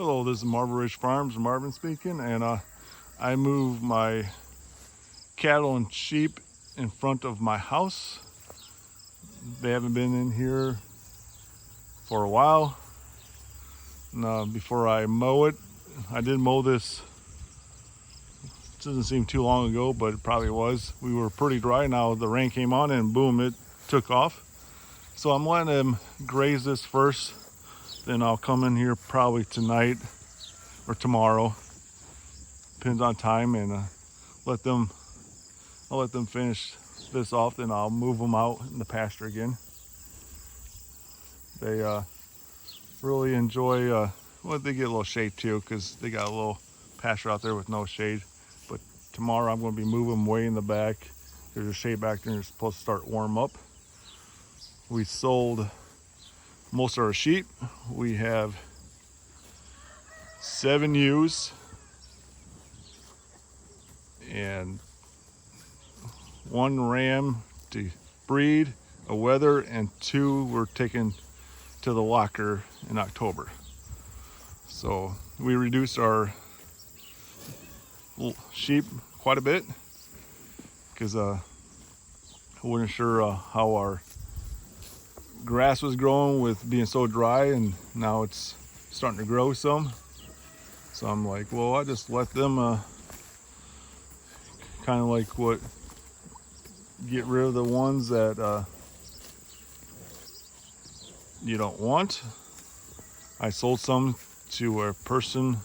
Hello, this is Marble Ridge Farms, Marvin speaking, and I move my cattle and sheep in front of my house. They haven't been in here for a while. And, before I mow it, I did mow this. It doesn't seem too long ago, but it probably was. We were pretty dry. Now the rain came on and boom, it took off. So I'm letting them graze this first. Then I'll come in here probably tonight or tomorrow, depends on time, and I'll let them finish this off. Then I'll move them out in the pasture again. They really enjoy. Well, they get a little shade too, because they got a little pasture out there with no shade. But tomorrow I'm going to be moving them way in the back. There's a shade back there, and it's supposed to start warm up. We sold most of our sheep. We have 7 ewes and 1 ram to breed, a wether, and 2 were taken to the locker in October. So we reduced our sheep quite a bit because I wasn't sure how our grass was growing with being so dry, and now it's starting to grow some. So I'm like, well, I just let them kind of like get rid of the ones that you don't want. I sold some to a person,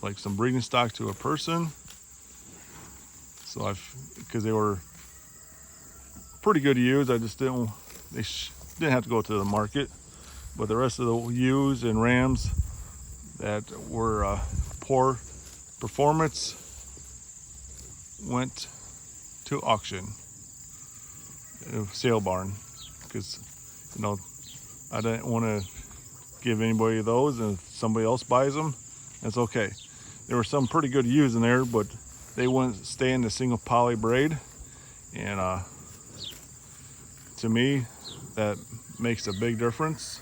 like some breeding stock to a person. So because they were pretty good ewes, I just didn't have to go to the market. But the rest of the ewes and rams that were poor performance went to auction, a sale barn, because I didn't want to give anybody those, and if somebody else buys them, that's okay. There were some pretty good ewes in there, but they wouldn't stay in the single poly braid, and to me that makes a big difference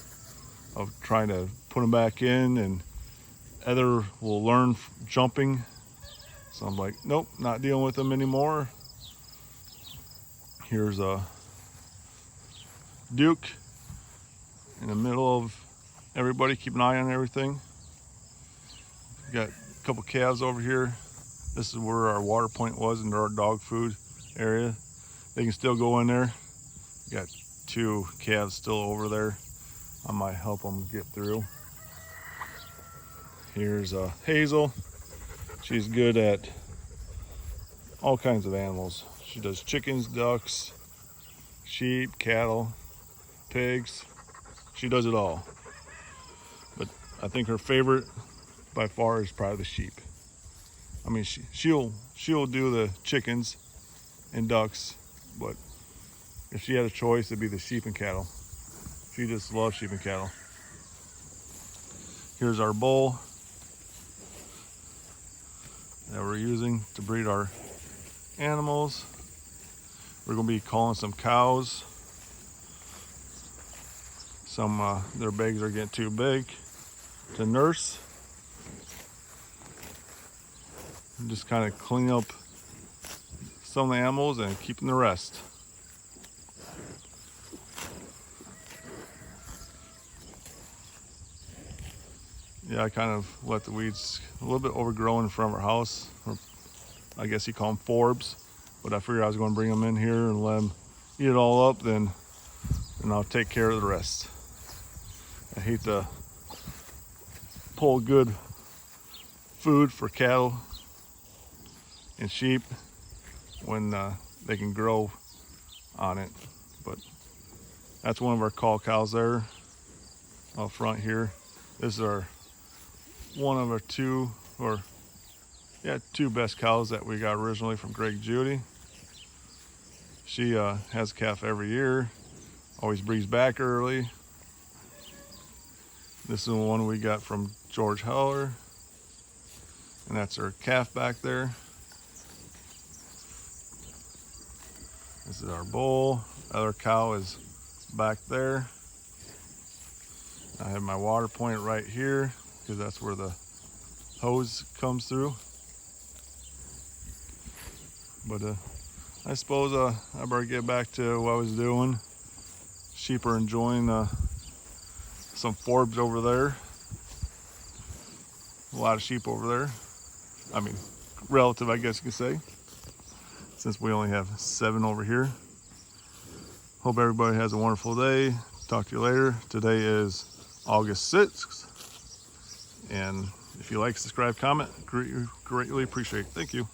of trying to put them back in, and Heather will learn jumping. So I'm like, nope, not dealing with them anymore. Here's a Duke in the middle of everybody. Keep an eye on everything. Got a couple calves over here. This is where our water point was in our dog food area. They can still go in there. Got 2 calves still over there. I might help them get through. Here's Hazel. She's good at all kinds of animals. She does chickens, ducks, sheep, cattle, pigs. She does it all. But I think her favorite by far is probably the sheep. I mean, she'll do the chickens and ducks, but if she had a choice, it'd be the sheep and cattle. She just loves sheep and cattle. Here's our bull that we're using to breed our animals. We're going to be calling some cows. Some their bags are getting too big to nurse. Just kind of clean up some of the animals and keeping the rest. Yeah, I kind of let the weeds a little bit overgrown in front of our house. Or I guess you call them forbs. But I figured I was going to bring them in here and let them eat it all up, then I'll take care of the rest. I hate to pull good food for cattle and sheep when they can grow on it. But that's one of our call cows there up front here. This is one of our 2 best cows that we got originally from Greg Judy. She has a calf every year, always breeds back early. This is the one we got from George Heller, and that's her calf back there. This is our bull. Other cow is back there. I have my water point right here because that's where the hose comes through. But I suppose I better get back to what I was doing. Sheep are enjoying some forbs over there. A lot of sheep over there. I mean, relative, I guess you could say, since we only have 7 over here. Hope everybody has a wonderful day. Talk to you later. Today is August 6th. And if you like, subscribe, comment, greatly appreciate it. Thank you.